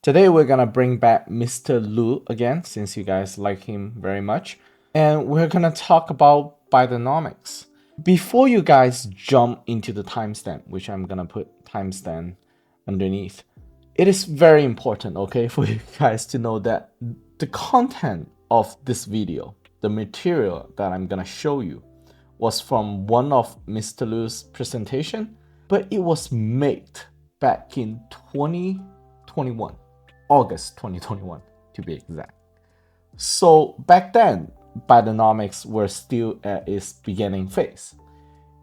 Today we're gonna bring back Mr. Lu again, since you guys like him very much, and we're gonna talk about Bidenomics. Before you guys jump into the timestamp, which I'm gonna put timestamp underneath, it is very important, okay, for you guys to know that the content of this video, the material that I'm gonna show you, was from one of Mr. Lu's presentation, but it was made back in 2021, August 2021 to be exact. So back then, Bidenomics were still at its beginning phase,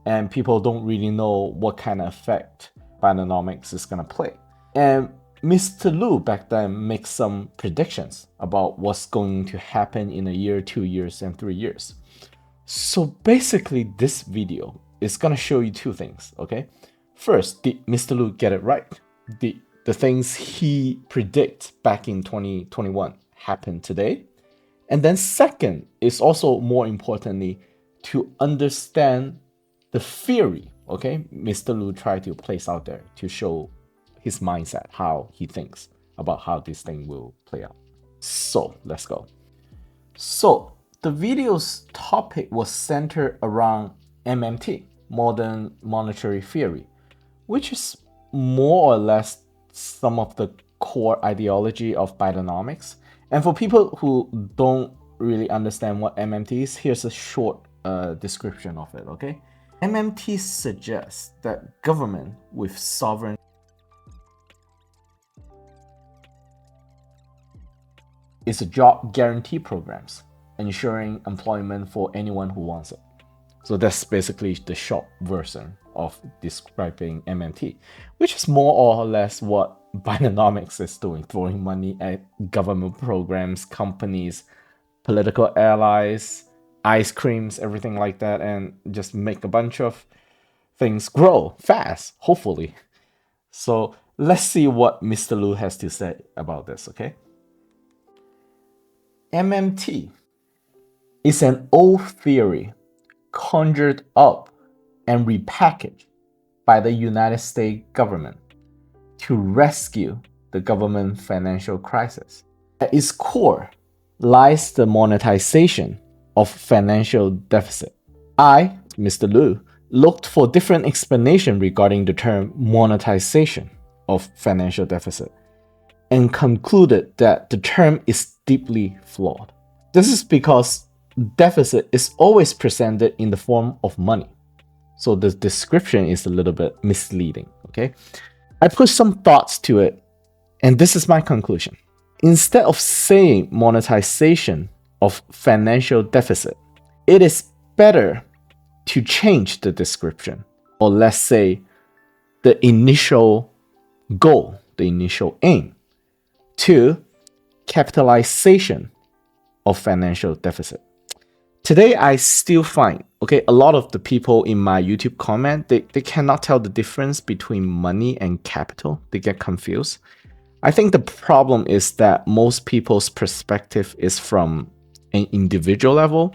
and people don't really know what kind of effect Bidenomics is gonna play. And Mr. Lu back then makes some predictions about what's going to happen in a year, 2 years, and 3 years. So basically, this video is gonna show you two things, okay? First, did Mr. Lu get it right? Did the things he predicted back in 2021 happen today? And then second is also more importantly to understand the theory, okay? Mr. Lu tried to place out there to show his mindset, how he thinks about how this thing will play out. So let's go. So the video's topic was centered around MMT, modern monetary theory, which is more or less some of the core ideology of Bidenomics. And for people who don't really understand what MMT is, here's a short description of it, okay? MMT suggests that government with sovereign is a job guarantee programs, ensuring employment for anyone who wants it. So that's basically the short version of describing MMT, which is more or less what Bidenomics is doing, throwing money at government programs, companies, political allies, ice creams, everything like that, and just make a bunch of things grow fast, hopefully. So let's see what Mr. Lu has to say about this, okay? MMT is an old theory conjured up and repackaged by the United States government to rescue the government financial crisis. At its core lies the monetization of financial deficit. I, Mr. Lu, looked for different explanation regarding the term monetization of financial deficit and concluded that the term is deeply flawed. This is because deficit is always presented in the form of money. So the description is a little bit misleading, okay? I put some thoughts to it, and this is my conclusion. Instead of saying monetization of financial deficit, it is better to change the description, or let's say the initial goal, the initial aim, to capitalization of financial deficit. Today, I still find, okay, a lot of the people in my YouTube comment, they cannot tell the difference between money and capital. They get confused. I think the problem is that most people's perspective is from an individual level,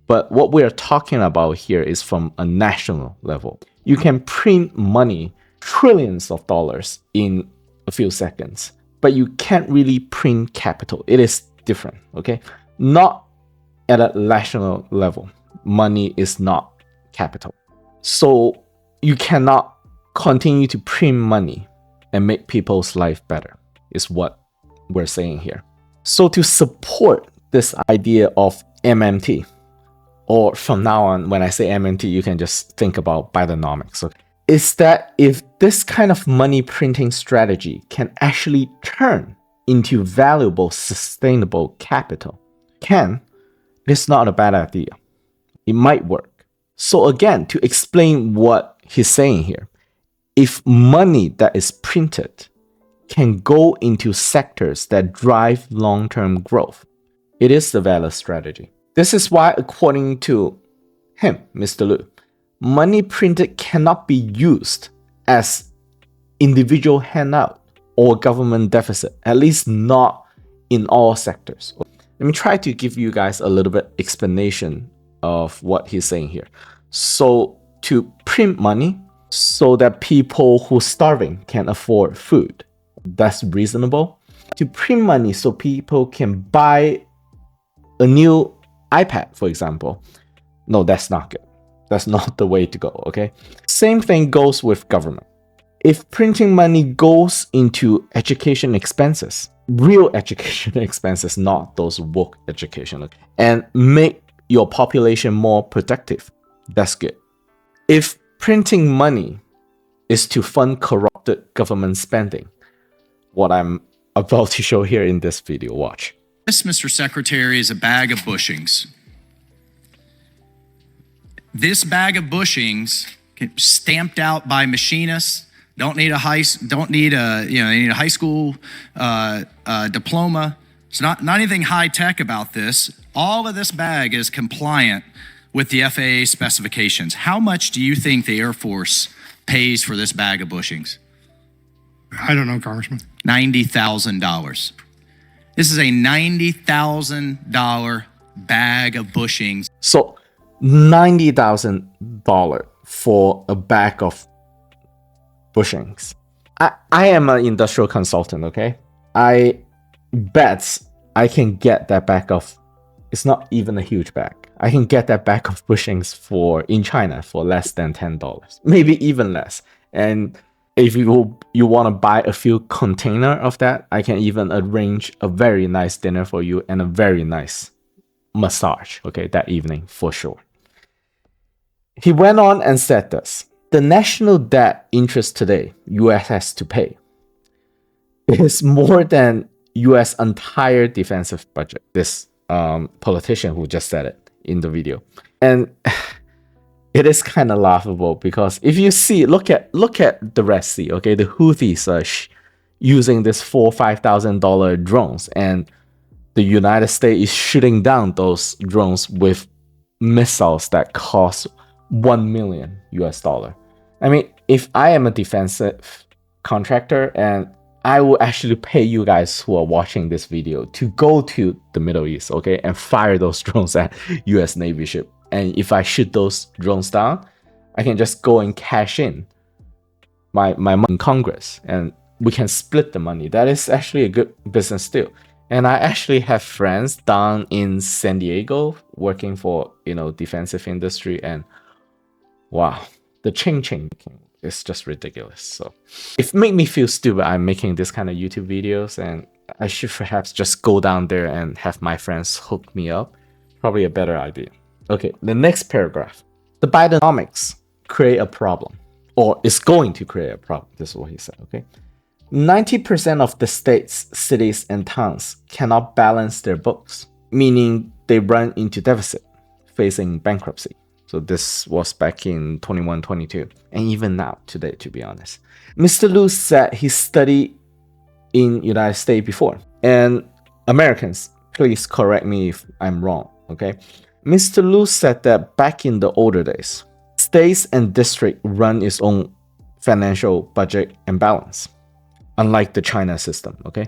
but what we are talking about here is from a national level. You can print money, trillions of dollars in a few seconds, but you can't really print capital. It is different, okay? Not at a national level. Money is not capital. So you cannot continue to print money and make people's life better, is what we're saying here. So to support this idea of MMT, or from now on, when I say MMT, you can just think about Bidenomics, okay? Is that if this kind of money printing strategy can actually turn into valuable, sustainable capital, it's not a bad idea. It might work. So again, to explain what he's saying here, if money that is printed can go into sectors that drive long-term growth, it is a valid strategy. This is why, according to him, Mr. Lu, money printed cannot be used as individual handout or government deficit, at least not in all sectors. Let me try to give you guys a little bit explanation of what he's saying here. So to print money so that people who are starving can afford food, that's reasonable. to print money so people can buy a new iPad, for example. No, that's not good. That's not the way to go, okay? Same thing goes with government. If printing money goes into education expenses, real education expenses, not those woke education, and make your population more productive, that's good. If printing money is to fund corrupted government spending, what I'm about to show here in this video, watch. This, Mr. Secretary, is a bag of bushings. This bag of bushings, stamped out by machinists, don't need a high school diploma. It's not anything high tech about this. All of this bag is compliant with the FAA specifications. How much do you think the Air Force pays for this bag of bushings? I don't know, Congressman. $90,000. This is a $90,000 bag of bushings. So $90,000 for a bag of bushings. I am an industrial consultant, okay? I bet I can get that bag of, it's not even a huge bag. I can get that bag of bushings in China for less than $10, maybe even less. And if you want to buy a few container of that, I can even arrange a very nice dinner for you and a very nice massage, okay, that evening for sure. He went on and said this: the national debt interest today US has to pay is more than US entire defensive budget. This politician who just said it in the video. And it is kind of laughable because if you see, look at the Red Sea, okay? The Houthis are using this $4,000-$5,000 drones, and the United States is shooting down those drones with missiles that cost $1 million US. I mean, if I am a defensive contractor, and I will actually pay you guys who are watching this video to go to the Middle East, okay, and fire those drones at US Navy ship. And if I shoot those drones down, I can just go and cash in my money in Congress, and we can split the money. That is actually a good business deal. And I actually have friends down in San Diego working for, defensive industry, and wow, the ching is just ridiculous. So it made me feel stupid. I'm making this kind of YouTube videos, and I should perhaps just go down there and have my friends hook me up. Probably a better idea. Okay, the next paragraph. The Bidenomics create a problem, or is going to create a problem. This is what he said, okay? 90% of the states, cities, and towns cannot balance their books, meaning they run into deficit, facing bankruptcy. So this was back in 21-22, and even now, today, to be honest. Mr. Liu said he studied in United States before, and Americans, please correct me if I'm wrong, okay? Mr. Liu said that back in the older days, states and districts run its own financial budget and balance, unlike the China system, okay?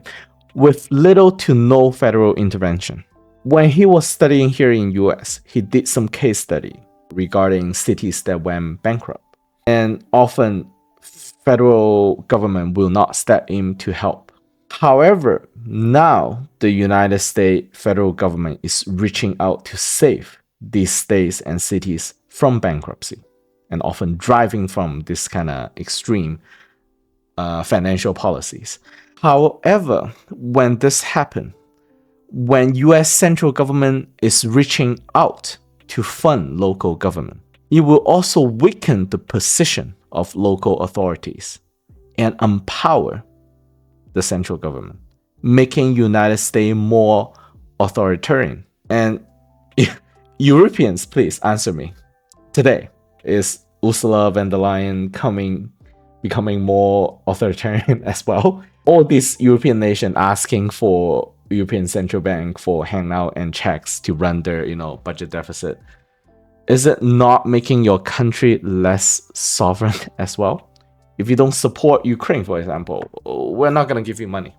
With little to no federal intervention. When he was studying here in US, he did some case study regarding cities that went bankrupt. And often, federal government will not step in to help. However, now the United States federal government is reaching out to save these states and cities from bankruptcy, and often driving from this kind of extreme financial policies. However, when this happens, when US central government is reaching out to fund local government, it will also weaken the position of local authorities and empower the central government, making United States more authoritarian. And Europeans, please answer me. Today, is Ursula von der Leyen becoming more authoritarian as well? All these European nations asking for European Central Bank for handout and checks to run their, budget deficit. Is it not making your country less sovereign as well? If you don't support Ukraine, for example, we're not going to give you money.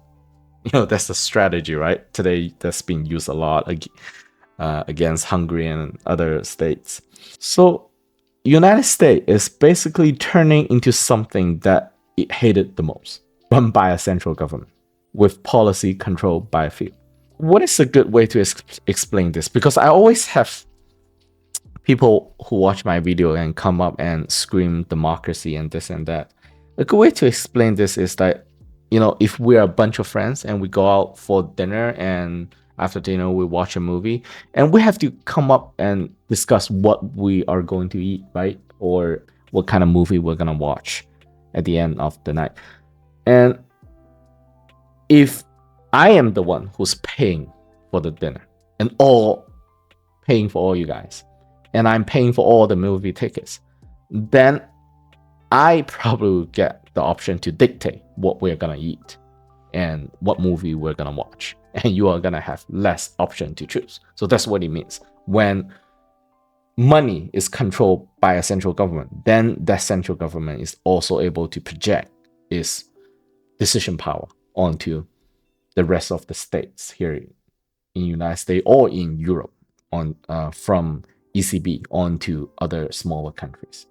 That's the strategy, right? Today, that's being used a lot against Hungary and other states. So, United States is basically turning into something that it hated the most, run by a central government. with policy controlled by a few. What is a good way to explain this? Because I always have people who watch my video and come up and scream democracy and this and that. A good way to explain this is that, if we're a bunch of friends and we go out for dinner, and after dinner we watch a movie, and we have to come up and discuss what we are going to eat, right? Or what kind of movie we're gonna watch at the end of the night. And if I am the one who's paying for the dinner and paying for all you guys, and I'm paying for all the movie tickets, then I probably will get the option to dictate what we're gonna eat and what movie we're gonna watch. And you are gonna have less option to choose. So that's what it means. When money is controlled by a central government, then that central government is also able to project its decision power onto the rest of the states here in the United States or in Europe, from ECB onto other smaller countries.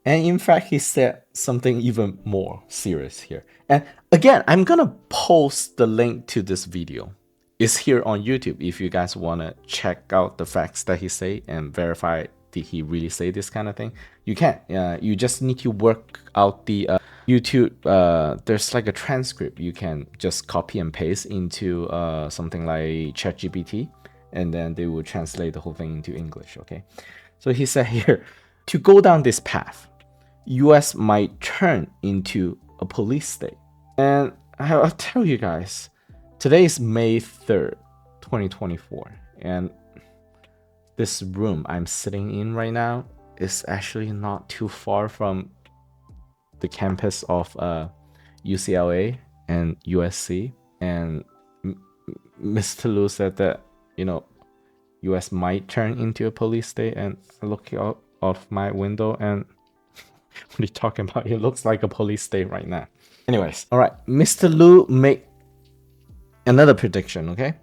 And in fact, he said something even more serious here. And again, I'm gonna post the link to this video. It's here on YouTube if you guys wanna check out the facts that he say and verify did he really say this kind of thing. You can. You just need to work out the YouTube. There's like a transcript you can just copy and paste into something like ChatGPT, and then they will translate the whole thing into English. Okay. So he said here, to go down this path, US might turn into a police state. And I'll tell you guys, today is May 3rd, 2024. And this room I'm sitting in right now is actually not too far from the campus of UCLA and USC. And Mr. Lu said that, US might turn into a police state. And I look out of my window and what are you talking about? It looks like a police state right now. Anyways, all right. Mr. Lu made another prediction, okay?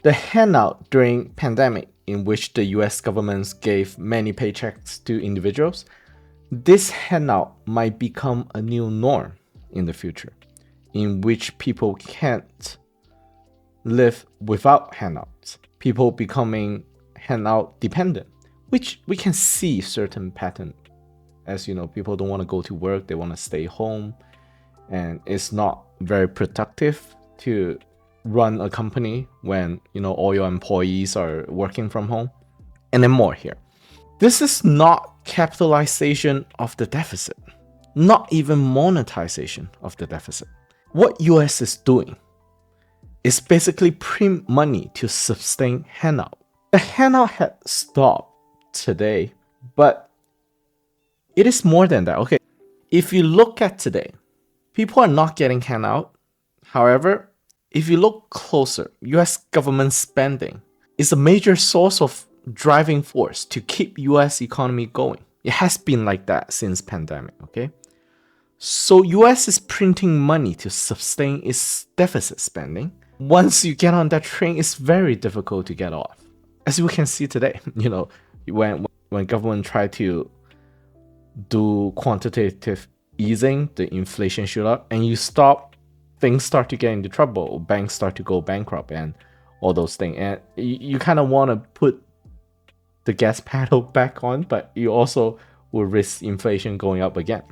The handout during pandemic in which the US government gave many paychecks to individuals, this handout might become a new norm in the future, in which people can't live without handouts. People becoming handout dependent, which we can see certain pattern. As you know, people don't want to go to work, they want to stay home, and it's not very productive to run a company when all your employees are working from home. And then more here. This is not capitalization of the deficit, not even monetization of the deficit. What US is doing is basically print money to sustain handout. The handout had stopped today, but it is more than that. Okay, if you look at today, people are not getting handout. However, if you look closer, US government spending is a major source of driving force to keep US economy going. It has been like that since pandemic, okay? So US is printing money to sustain its deficit spending. Once you get on that train, it's very difficult to get off. As we can see today, when government try to do quantitative easing, the inflation shoot up, and you stop, things start to get into trouble, banks start to go bankrupt and all those things. And you kind of want to put the gas pedal back on, but you also will risk inflation going up again.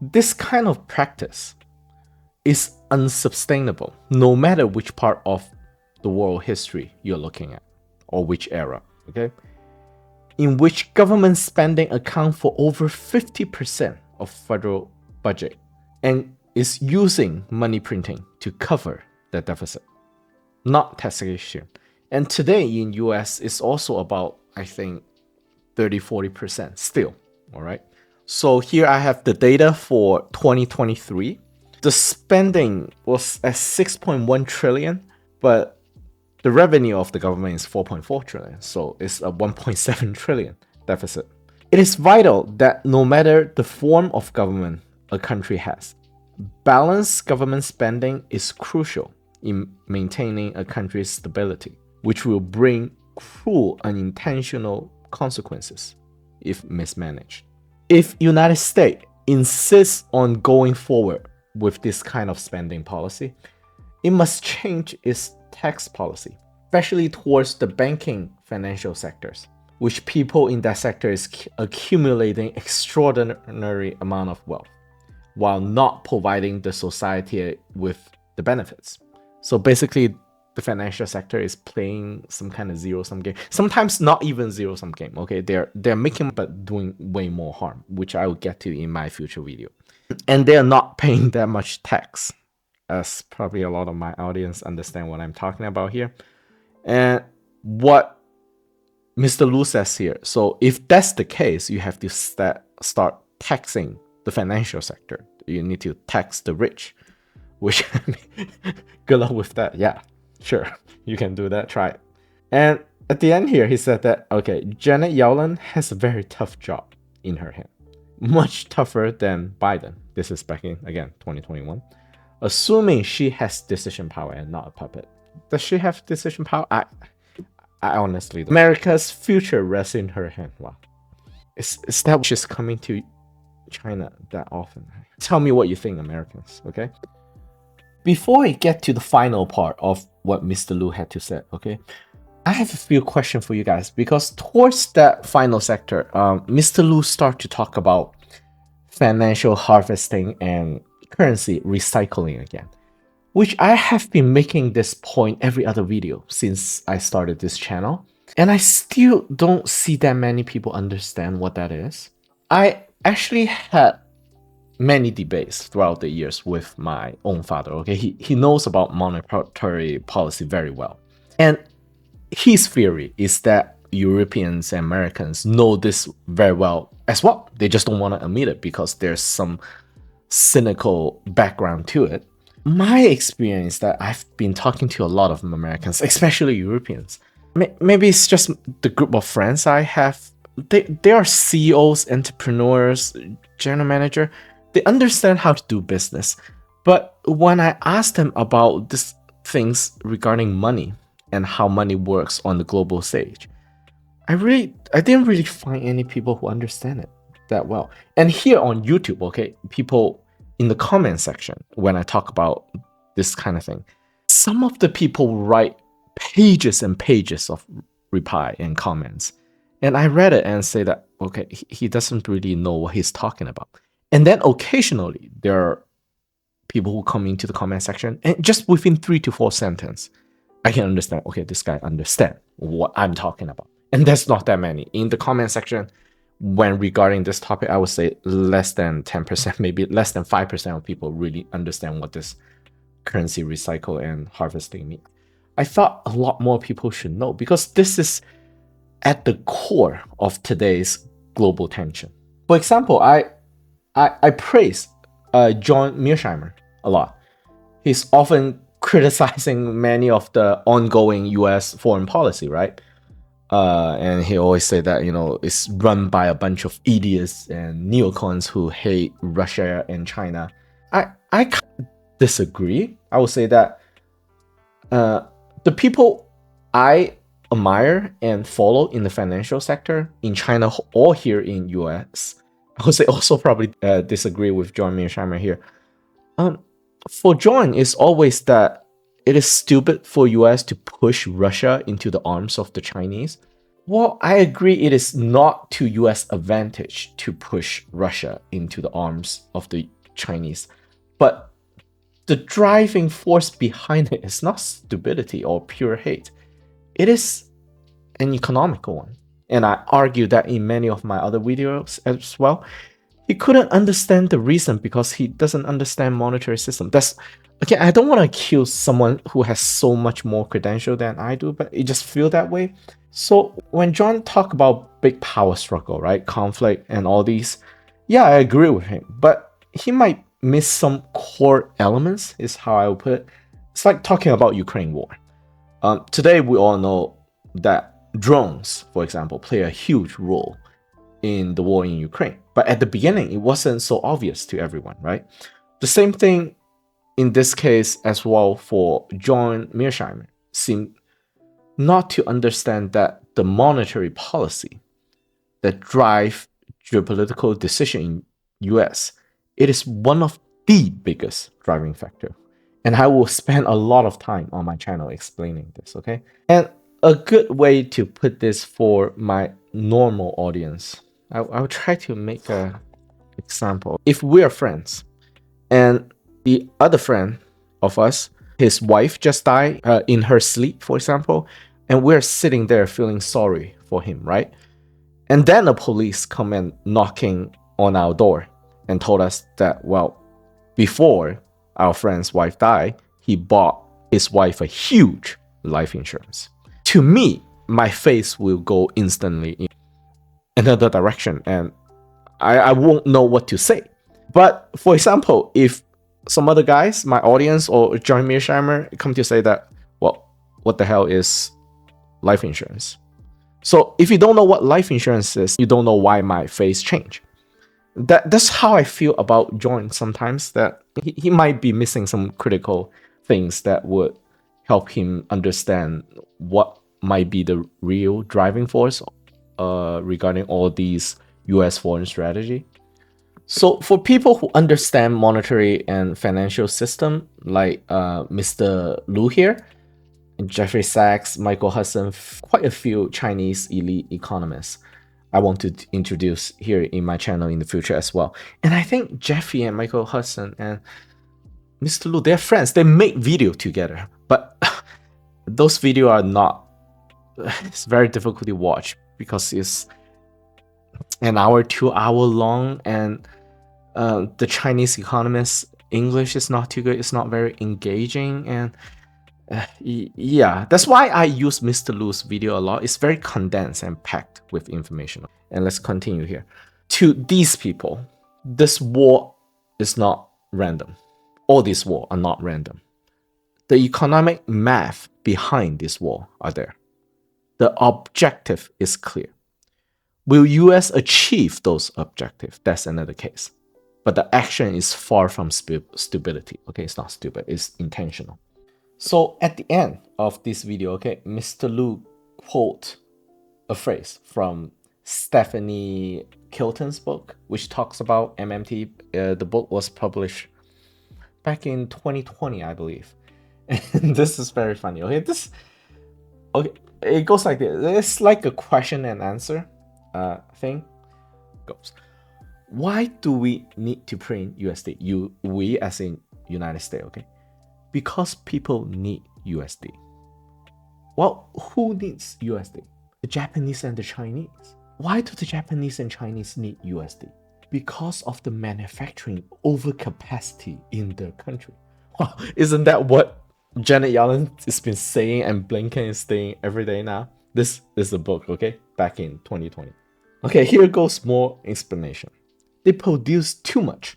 This kind of practice is unsustainable, no matter which part of the world history you're looking at or which era, okay? In which government spending account for over 50% of federal budget and is using money printing to cover the deficit, not taxation. And today in US, it's also about, I think, 30-40% still, all right? So here I have the data for 2023. The spending was at 6.1 trillion, but the revenue of the government is 4.4 trillion, so it's a 1.7 trillion deficit. It is vital that no matter the form of government a country has, balanced government spending is crucial in maintaining a country's stability, which will bring cruel unintentional consequences if mismanaged. If United States insists on going forward with this kind of spending policy, it must change its tax policy, especially towards the banking financial sectors, which people in that sector is accumulating extraordinary amount of wealth while not providing the society with the benefits. So basically, the financial sector is playing some kind of zero sum game. Sometimes not even zero sum game. Okay, they're making but doing way more harm, which I will get to in my future video. And they're not paying that much tax, as probably a lot of my audience understand what I'm talking about here. And what Mr. Lu says here. So if that's the case, you have to start taxing the financial sector. You need to tax the rich, which good luck with that. Yeah, sure, you can do that. Try it. And at the end here, he said that okay, Janet Yellen has a very tough job in her hand, much tougher than Biden. This is back in again 2021. Assuming she has decision power and not a puppet. Does she have decision power? I honestly don't. America's future rests in her hand. Wow. Is that she's coming to China that often? Tell me what you think, Americans, okay? Before I get to the final part of what Mr. Lu had to say, okay, I have a few questions for you guys because towards that final sector, Mr. Lu started to talk about financial harvesting and currency recycling again, which I have been making this point every other video since I started this channel. And I still don't see that many people understand what that is. I actually had many debates throughout the years with my own father. Okay, he knows about monetary policy very well. And his theory is that Europeans and Americans know this very well as well. They just don't want to admit it because there's some cynical background to it. My experience that I've been talking to a lot of Americans, especially Europeans, maybe it's just the group of friends I have. They are CEOs, entrepreneurs, general manager. They understand how to do business. But when I ask them about these things regarding money and how money works on the global stage, I didn't really find any people who understand it that well. And here on YouTube, okay, people in the comment section, when I talk about this kind of thing, some of the people write pages and pages of reply and comments. And I read it and say that, okay, he doesn't really know what he's talking about. And then occasionally there are people who come into the comment section and just within 3 to 4 sentences, I can understand, okay, this guy understands what I'm talking about. And there's not that many. In the comment section, when regarding this topic, I would say less than 10%, maybe less than 5% of people really understand what this currency recycle and harvesting means. I thought a lot more people should know because this is at the core of today's global tension. For example, I praise John Mearsheimer a lot. He's often criticizing many of the ongoing US foreign policy, right? And he always say that, you know, it's run by a bunch of idiots and neocons who hate Russia and China. I disagree. I would say that the people I admire and follow in the financial sector in China or here in US, I would say also probably disagree with John Mearsheimer here. For John, it's always that it is stupid for US to push Russia into the arms of the Chinese. Well, I agree it is not to US advantage to push Russia into the arms of the Chinese. But the driving force behind it is not stupidity or pure hate. It is an economical one. And I argue that in many of my other videos as well. He couldn't understand the reason because he doesn't understand monetary system. That's again, I don't want to accuse someone who has so much more credential than I do, but it just feel that way. So when John talked about big power struggle, right, conflict and all these, yeah, I agree with him, but he might miss some core elements, is how I would put it. It's like talking about Ukraine war. Today we all know that drones, for example, play a huge role in the war in Ukraine. But at the beginning, it wasn't so obvious to everyone, right? The same thing in this case as well for John Mearsheimer seemed not to understand that the monetary policy that drive geopolitical decision in US, it is one of the biggest driving factor. And I will spend a lot of time on my channel explaining this, okay? And a good way to put this for my normal audience, I'll try to make a example. If we are friends and the other friend of us, his wife just died in her sleep, for example, and we're sitting there feeling sorry for him, right? And then the police come and knocking on our door and told us that, well, before our friend's wife died, he bought his wife a huge life insurance. To me, my face will go instantly in another direction and I won't know what to say. But for example, if some other guys, my audience or John Mearsheimer, come to say that, well, what the hell is life insurance? So if you don't know what life insurance is, you don't know why my face changed. That's how I feel about John sometimes, that he might be missing some critical things that would help him understand what might be the real driving force regarding all these US foreign strategy. So for people who understand monetary and financial system, like Mr. Lu here, Jeffrey Sachs, Michael Hudson, quite a few Chinese elite economists I want to introduce here in my channel in the future as well. And I think Jeffrey and Michael Hudson and Mr. Lu, they're friends. They make video together, but those videos are not, it's very difficult to watch because it's an hour, 2 hour long, and the Chinese economist English is not too good. It's not very engaging, and yeah, that's why I use Mr. Lu's video a lot. It's very condensed and packed with information. And let's continue here. To these people, this war is not random. All these wars are not random. The economic math behind this war are there. The objective is clear. Will US achieve those objectives? That's another case. But the action is far from stupidity. Okay, it's not stupid, it's intentional. So at the end of this video, okay, Mr. Lu quote a phrase from Stephanie Kilton's book, which talks about MMT. The book was published back in 2020, I believe. And this is very funny. Okay, it goes like this. It's like a question and answer thing. Goes. Why do we need to print USD? We as in United States, okay? Because people need USD. Well, who needs USD? The Japanese and the Chinese. Why do the Japanese and Chinese need USD? Because of the manufacturing overcapacity in their country. Wow, isn't that what Janet Yellen has been saying and Blinken is saying every day now? This is a book, okay? Back in 2020. Okay, here goes more explanation. They produce too much.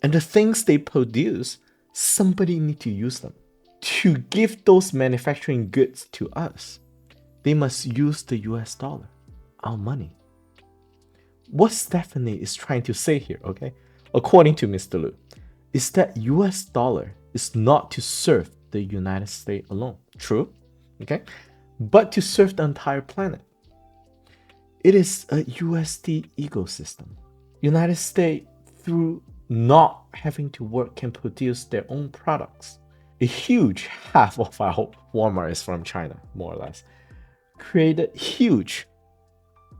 And the things they produce, somebody need to use them. To give those manufacturing goods to us, they must use the US dollar, our money. What Stephanie is trying to say here, okay, according to Mr. Lu, is that US dollar is not to serve the United States alone. True, okay, but to serve the entire planet. It is a USD ecosystem. United States, through not having to work, can produce their own products. A huge half of our Walmart is from China, more or less. Created huge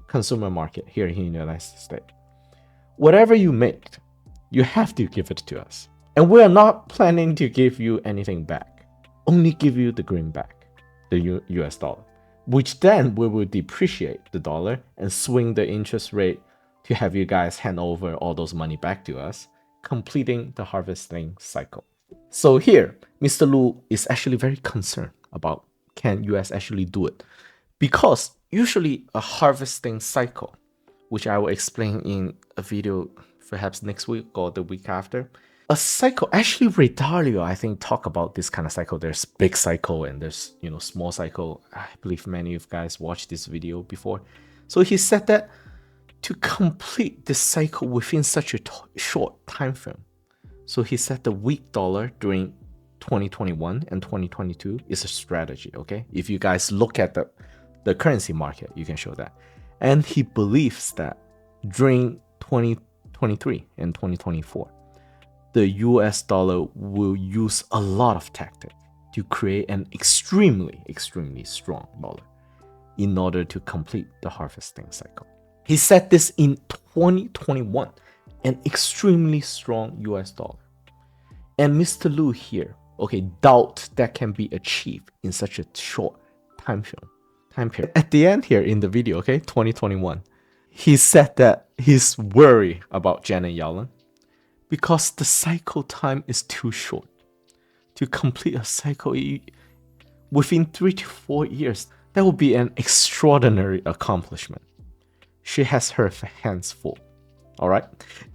consumer market here in the United States. Whatever you make, you have to give it to us. And we are not planning to give you anything back. Only give you the greenback, the US dollar, which then we will depreciate the dollar and swing the interest rate to have you guys hand over all those money back to us, completing the harvesting cycle. So here, Mr. Lu is actually very concerned about can US actually do it? Because usually a harvesting cycle, which I will explain in a video perhaps next week or the week after, a cycle, actually Ray Dalio, I think, talk about this kind of cycle. There's big cycle and there's, small cycle. I believe many of you guys watched this video before. So he said that to complete this cycle within such a short time frame. So he said the weak dollar during 2021 and 2022 is a strategy, okay? If you guys look at the currency market, you can show that. And he believes that during 2023 and 2024, the US dollar will use a lot of tactics to create an extremely strong dollar in order to complete the harvesting cycle. He said this in 2021, an extremely strong US dollar. And Mr. Lu here, okay, doubt that can be achieved in such a short time period. At the end here in the video, okay, 2021, he said that he's worried about Janet Yellen because the cycle time is too short. To complete a cycle within 3 to 4 years, that would be an extraordinary accomplishment. She has her hands full. All right.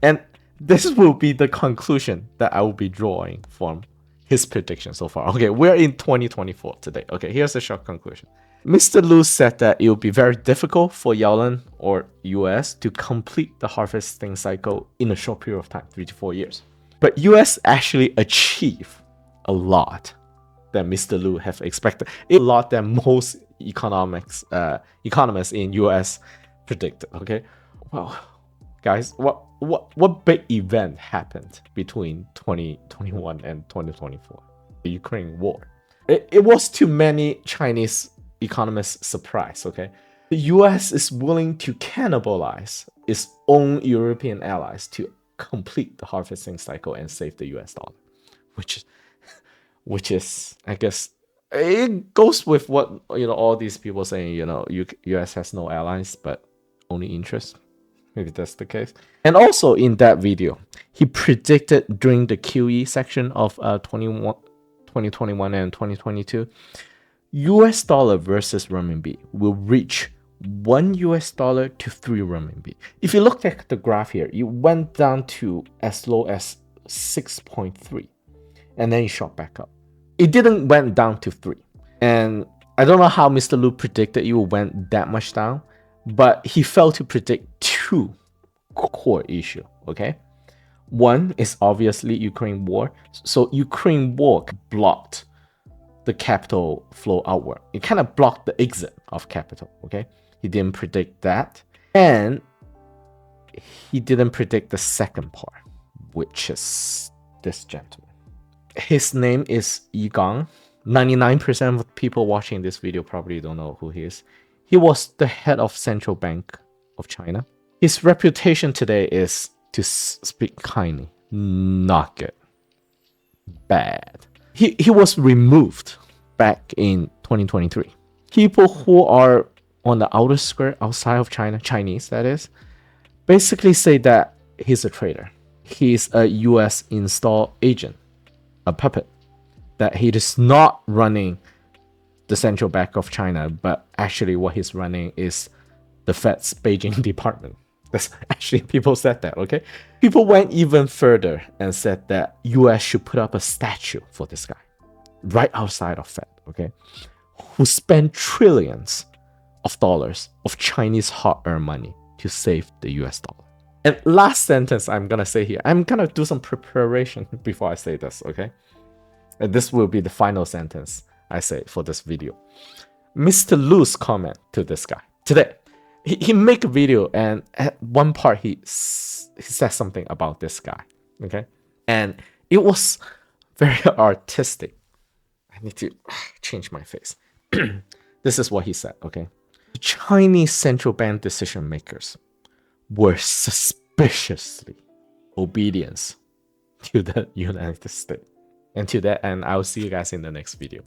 And this will be the conclusion that I will be drawing from his prediction so far. Okay, we're in 2024 today. Okay, here's the short conclusion. Mr. Lu said that it will be very difficult for Yellen or US to complete the harvesting cycle in a short period of time, 3 to 4 years. But US actually achieved a lot that Mr. Lu have expected. A lot that most economists in US predicted. Okay, well, guys, what big event happened between 2021 and 2024? The Ukraine war. It was to many Chinese economists' surprise. Okay, the US is willing to cannibalize its own European allies to complete the harvesting cycle and save the US dollar, which is, I guess, it goes with what all these people saying. US has no allies but only interest. Maybe that's the case. And also in that video, he predicted during the QE section of 2021 and 2022, US dollar versus renminbi will reach 1 US dollar to 3 renminbi. If you look at the graph here, it went down to as low as 6.3 and then it shot back up. It didn't went down to 3. And I don't know how Mr. Lu predicted it went that much down, but he failed to predict 2 core issues, okay? One is obviously Ukraine war. So Ukraine war blocked the capital flow outward. It kind of blocked the exit of capital, okay? He didn't predict that. And he didn't predict the second part, which is this gentleman. His name is Yi Gang. 99% of people watching this video probably don't know who he is. He was the head of Central Bank of China. His reputation today is to speak kindly, not good, bad. He was removed back in 2023. People who are on the outer skirt outside of China, Chinese that is, basically say that he's a traitor. He's a US installed agent, a puppet, that he is not running the Central Bank of China, but actually what he's running is the Fed's Beijing department. That's actually, people said that, okay? People went even further and said that US should put up a statue for this guy right outside of Fed, okay? Who spent trillions of dollars of Chinese hard-earned money to save the US dollar. And last sentence I'm gonna say here, I'm gonna do some preparation before I say this, okay? And this will be the final sentence I say for this video. Mr. Lu's comment to this guy today. He make a video and at one part he said something about this guy, okay? And it was very artistic. I need to change my face. This is what he said, okay? The Chinese central bank decision makers were suspiciously obedient to the United States. And to that end, I'll see you guys in the next video.